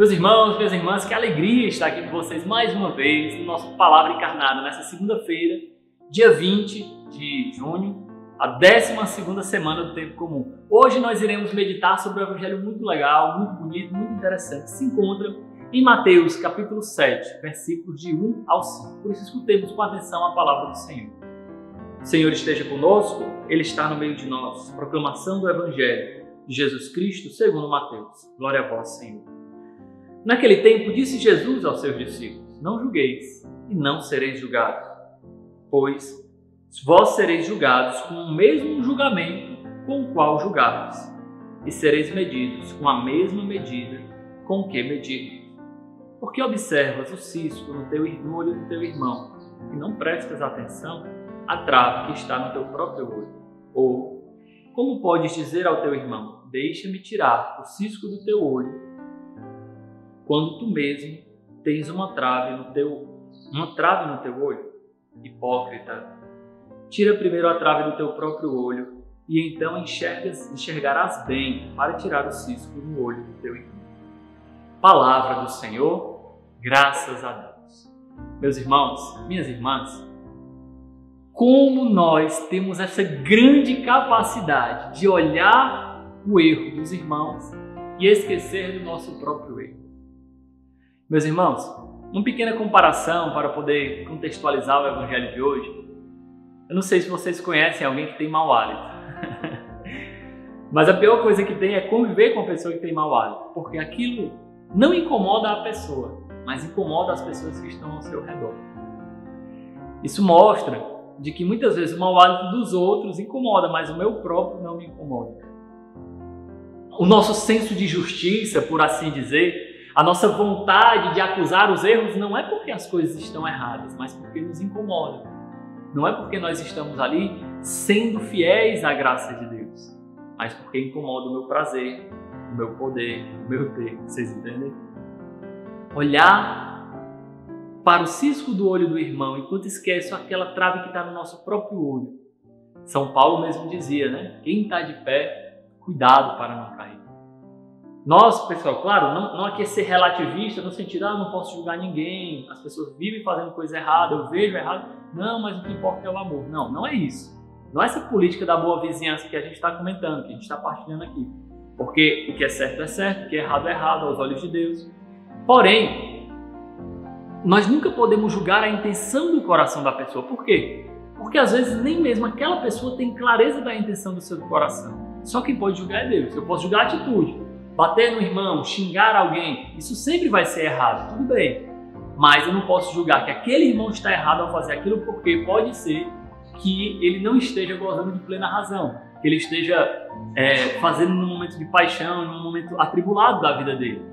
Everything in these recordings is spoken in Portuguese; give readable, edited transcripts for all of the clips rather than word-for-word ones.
Meus irmãos, minhas irmãs, que alegria estar aqui com vocês mais uma vez no nosso Palavra Encarnada, nessa segunda-feira, dia 20 de junho, a 12ª semana do Tempo Comum. Hoje nós iremos meditar sobre um evangelho muito legal, muito bonito, muito interessante, que se encontra em Mateus, capítulo 7, versículos de 1 ao 5. Por isso escutemos com atenção a palavra do Senhor. O Senhor esteja conosco, Ele está no meio de nós. Proclamação do evangelho de Jesus Cristo segundo Mateus. Glória a vós, Senhor. Naquele tempo disse Jesus aos seus discípulos: não julgueis e não sereis julgados, pois vós sereis julgados com o mesmo julgamento com o qual julgardes, e sereis medidos com a mesma medida com que medirdes. Porque observas o cisco no olho do teu irmão, e não prestas atenção à trave que está no teu próprio olho? Ou como podes dizer ao teu irmão: deixa-me tirar o cisco do teu olho, quando tu mesmo tens uma trave no teu olho? Hipócrita, tira primeiro a trave do teu próprio olho, e então enxergarás bem para tirar o cisco no olho do teu irmão. Palavra do Senhor, graças a Deus. Meus irmãos, minhas irmãs, como nós temos essa grande capacidade de olhar o erro dos irmãos e esquecer do nosso próprio erro. Meus irmãos, uma pequena comparação para poder contextualizar o evangelho de hoje. Eu não sei se vocês conhecem alguém que tem mau hálito, mas a pior coisa que tem é conviver com uma pessoa que tem mau hálito, porque aquilo não incomoda a pessoa, mas incomoda as pessoas que estão ao seu redor. Isso mostra de que muitas vezes o mau hálito dos outros incomoda, mas o meu próprio não me incomoda. O nosso senso de justiça, por assim dizer, a nossa vontade de acusar os erros não é porque as coisas estão erradas, mas porque nos incomoda. Não é porque nós estamos ali sendo fiéis à graça de Deus, mas porque incomoda o meu prazer, o meu poder, o meu ter. Vocês entendem? Olhar para o cisco do olho do irmão enquanto esquece aquela trave que está no nosso próprio olho. São Paulo mesmo dizia, né? Quem está de pé, cuidado para não cair. Nós, pessoal, claro, não é que ser relativista no sentido, não posso julgar ninguém, as pessoas vivem fazendo coisa errada, eu vejo errado, não, mas o que importa é o amor. Não é isso. Não é essa política da boa vizinhança que a gente está comentando, que a gente está partilhando aqui. Porque o que é certo, o que é errado aos olhos de Deus. Porém, nós nunca podemos julgar a intenção do coração da pessoa. Por quê? Porque às vezes nem mesmo aquela pessoa tem clareza da intenção do seu coração. Só quem pode julgar é Deus. Eu posso julgar a atitude. Bater no irmão, xingar alguém, isso sempre vai ser errado, tudo bem. Mas eu não posso julgar que aquele irmão está errado ao fazer aquilo, porque pode ser que ele não esteja gozando de plena razão, que ele esteja fazendo num momento de paixão, num momento atribulado da vida dele.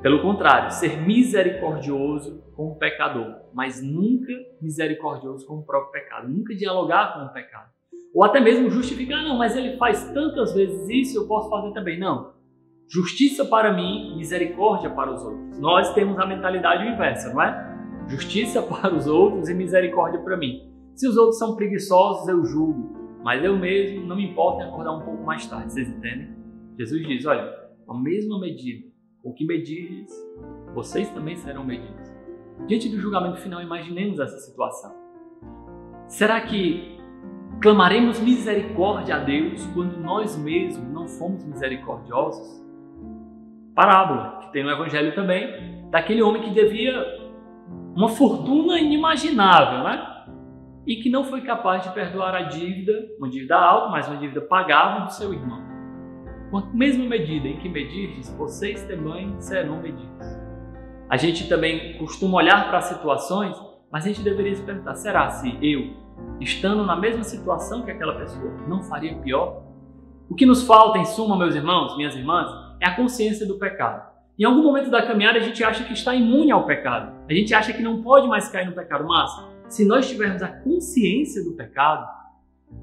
Pelo contrário, ser misericordioso com o pecador, mas nunca misericordioso com o próprio pecado, nunca dialogar com o pecado. Ou até mesmo justificar, não, mas ele faz tantas vezes isso, eu posso fazer também. Não. Justiça para mim, misericórdia para os outros. Nós temos a mentalidade inversa, não é? Justiça para os outros e misericórdia para mim. Se os outros são preguiçosos, eu julgo, mas eu mesmo não me importo em acordar um pouco mais tarde, vocês entendem? Jesus diz, olha, a mesma medida com que medirdes, vocês também serão medidos. Diante do julgamento final, imaginemos essa situação. Será que clamaremos misericórdia a Deus quando nós mesmos não fomos misericordiosos? Parábola, que tem no Evangelho também, daquele homem que devia uma fortuna inimaginável, né? E que não foi capaz de perdoar a dívida, uma dívida alta, mas uma dívida pagável do seu irmão. Com a mesma medida em que medirdes, vocês também serão medidos. A gente também costuma olhar para as situações, mas a gente deveria se perguntar, será se eu, estando na mesma situação que aquela pessoa, não faria pior? O que nos falta, em suma, meus irmãos, minhas irmãs, é a consciência do pecado. Em algum momento da caminhada, a gente acha que está imune ao pecado. A gente acha que não pode mais cair no pecado. Mas, se nós tivermos a consciência do pecado,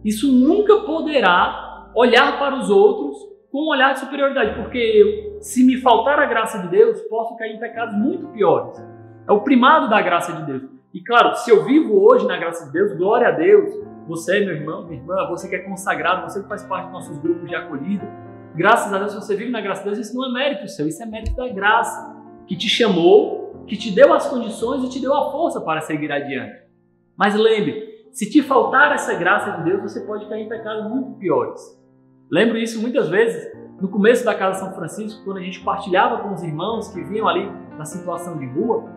isso nunca poderá olhar para os outros com um olhar de superioridade. Porque eu, se me faltar a graça de Deus, posso cair em pecados muito piores. É o primado da graça de Deus. E claro, se eu vivo hoje na graça de Deus, glória a Deus, você, meu irmão, minha irmã, você que é consagrado, você que faz parte dos nossos grupos de acolhida, graças a Deus, se você vive na graça de Deus, isso não é mérito seu, isso é mérito da graça, que te chamou, que te deu as condições e te deu a força para seguir adiante. Mas lembre, se te faltar essa graça de Deus, você pode cair em pecados muito piores. Lembro isso muitas vezes no começo da Casa São Francisco, quando a gente partilhava com os irmãos que vinham ali na situação de rua,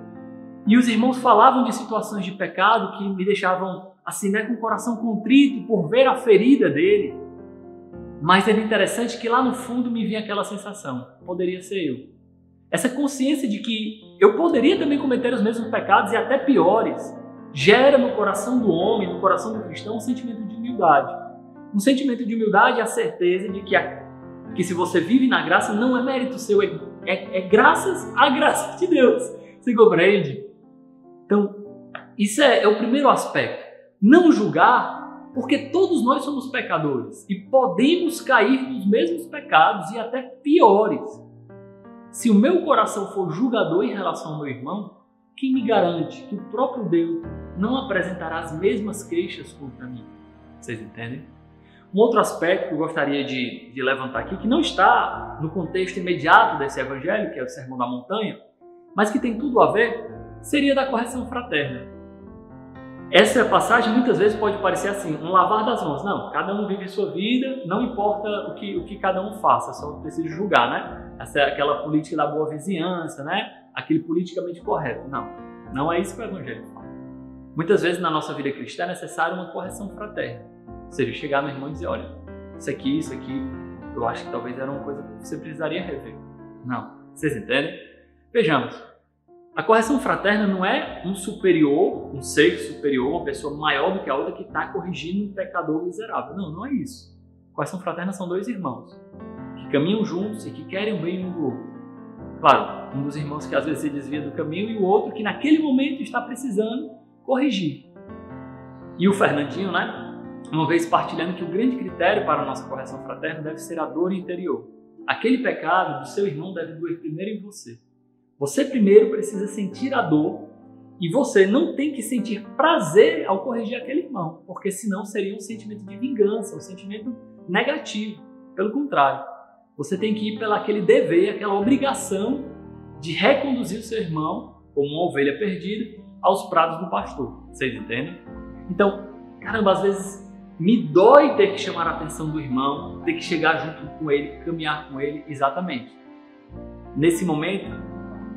e os irmãos falavam de situações de pecado que me deixavam assim, né, com o coração contrito por ver a ferida dele. Mas era interessante que lá no fundo me vinha aquela sensação, poderia ser eu. Essa consciência de que eu poderia também cometer os mesmos pecados e até piores, gera no coração do homem, no coração do cristão, um sentimento de humildade. Um sentimento de humildade e a certeza de que se você vive na graça, não é mérito seu, é graças à graça de Deus. Você compreende? Então, isso é o primeiro aspecto. Não julgar, porque todos nós somos pecadores e podemos cair nos mesmos pecados e até piores. Se o meu coração for julgador em relação ao meu irmão, quem me garante que o próprio Deus não apresentará as mesmas queixas contra mim? Vocês entendem? Um outro aspecto que eu gostaria de levantar aqui, que não está no contexto imediato desse evangelho, que é o Sermão da Montanha, mas que tem tudo a ver, seria da correção fraterna. Essa passagem muitas vezes pode parecer assim, um lavar das mãos. Não, cada um vive a sua vida, não importa o que cada um faça, só precisa julgar, né? Essa é aquela política da boa vizinhança, né? Aquele politicamente correto. Não é isso que o Evangelho fala. Muitas vezes na nossa vida cristã é necessária uma correção fraterna. Ou seja, chegar no irmão e dizer, olha, isso aqui, eu acho que talvez era uma coisa que você precisaria rever. Não, vocês entendem? Vejamos. A correção fraterna não é um superior, um ser superior, uma pessoa maior do que a outra que está corrigindo um pecador miserável. Não é isso. Correção fraterna são dois irmãos que caminham juntos e que querem o bem um do outro. Claro, um dos irmãos que às vezes se desvia do caminho e o outro que naquele momento está precisando corrigir. E o Fernandinho, né? Uma vez partilhando que o grande critério para a nossa correção fraterna deve ser a dor interior. Aquele pecado do seu irmão deve doer primeiro em você. Você primeiro precisa sentir a dor e você não tem que sentir prazer ao corrigir aquele irmão, porque senão seria um sentimento de vingança, um sentimento negativo. Pelo contrário, você tem que ir pelo aquele dever, aquela obrigação de reconduzir o seu irmão, como uma ovelha perdida, aos prados do pastor. Vocês entendem? Então, caramba, às vezes me dói ter que chamar a atenção do irmão, ter que chegar junto com ele, caminhar com ele, exatamente. Nesse momento,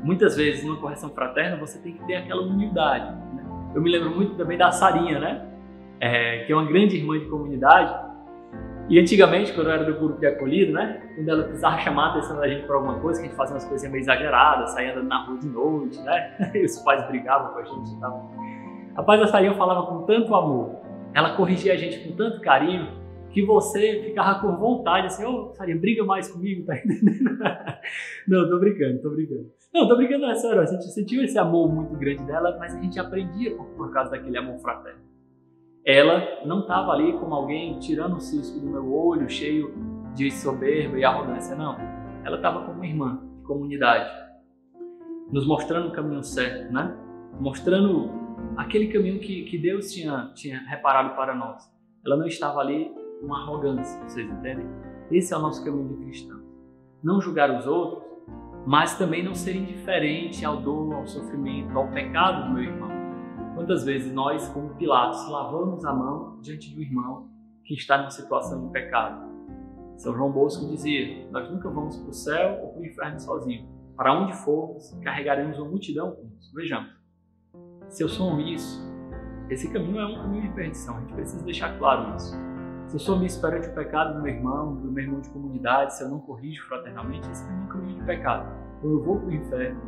muitas vezes, numa correção fraterna, você tem que ter aquela humildade. Né? Eu me lembro muito também da Sarinha, né? Que é uma grande irmã de comunidade. E antigamente, quando eu era do grupo de acolhido, né? Quando ela precisava chamar a atenção da gente por alguma coisa, que a gente fazia umas coisas meio exageradas, saía andando na rua de noite, né? E os pais brigavam com a gente e tal. Rapaz, a Sarinha falava com tanto amor, ela corrigia a gente com tanto carinho, que você ficava com vontade, assim, Sarinha, briga mais comigo, tá entendendo? Não, tô brincando. Não, tô brincando, é sério, a gente sentiu esse amor muito grande dela, mas a gente aprendia por causa daquele amor fraterno. Ela não estava ali como alguém tirando o cisco do meu olho, cheio de soberba e arrogância, não. Ela estava como uma irmã de comunidade, nos mostrando o caminho certo, né? Mostrando aquele caminho que Deus tinha reparado para nós. Ela não estava ali com arrogância, vocês entendem? Esse é o nosso caminho de cristão. Não julgar os outros, mas também não ser indiferente ao dor, ao sofrimento, ao pecado do meu irmão. Quantas vezes nós, como Pilatos, lavamos a mão diante do irmão que está numa situação de pecado? São João Bosco dizia, nós nunca vamos para o céu ou para o inferno sozinhos. Para onde formos, carregaremos uma multidão conosco. Vejamos, se eu sou omisso, esse caminho é um caminho de perdição, a gente precisa deixar claro isso. Se eu sou omisso perante o pecado do meu irmão de comunidade, se eu não corrijo fraternamente, esse caminho é um caminho de pecado. Eu vou para o inferno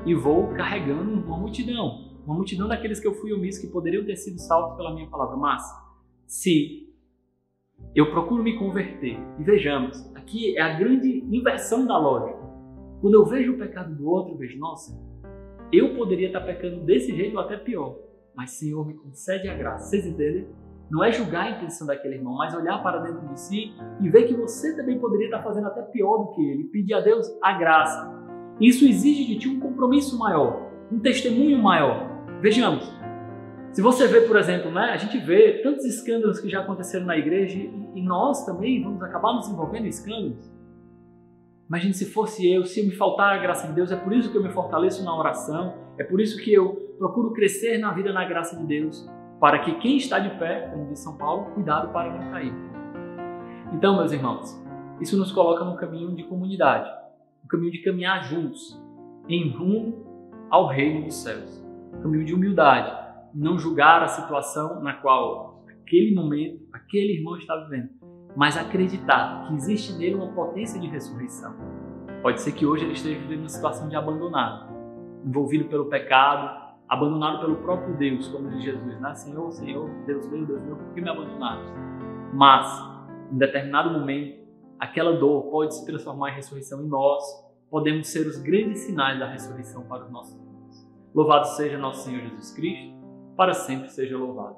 e vou carregando uma multidão daqueles que eu fui omisso, que poderiam ter sido salvos pela minha palavra. Mas, se eu procuro me converter, e vejamos, aqui é a grande inversão da lógica. Quando eu vejo o pecado do outro, eu vejo, nossa, eu poderia estar pecando desse jeito ou até pior, mas Senhor me concede a graça. Vocês entendem? Não é julgar a intenção daquele irmão, mas olhar para dentro de si e ver que você também poderia estar fazendo até pior do que ele. Pedir a Deus a graça. Isso exige de ti um compromisso maior, um testemunho maior. Vejamos, Se você vê, por exemplo, né, a gente vê tantos escândalos que já aconteceram na igreja e nós também vamos acabar nos envolvendo em escândalos. Imagine se fosse eu, se me faltar a graça de Deus, é por isso que eu me fortaleço na oração, é por isso que eu procuro crescer na vida na graça de Deus, para que quem está de pé, como diz São Paulo, cuidado para não cair. Então, meus irmãos, isso nos coloca no caminho de comunidade, no caminho de caminhar juntos, em rumo ao reino dos céus, no caminho de humildade, não julgar a situação na qual aquele momento, aquele irmão está vivendo, mas acreditar que existe nele uma potência de ressurreição. Pode ser que hoje ele esteja vivendo uma situação de abandonado, envolvido pelo pecado, abandonado pelo próprio Deus, como diz Jesus, né? Senhor, Senhor, Deus meu, por que me abandonaste? Mas, em determinado momento, aquela dor pode se transformar em ressurreição e nós podemos ser os grandes sinais da ressurreição para os nossos irmãos. Louvado seja nosso Senhor Jesus Cristo, para sempre seja louvado.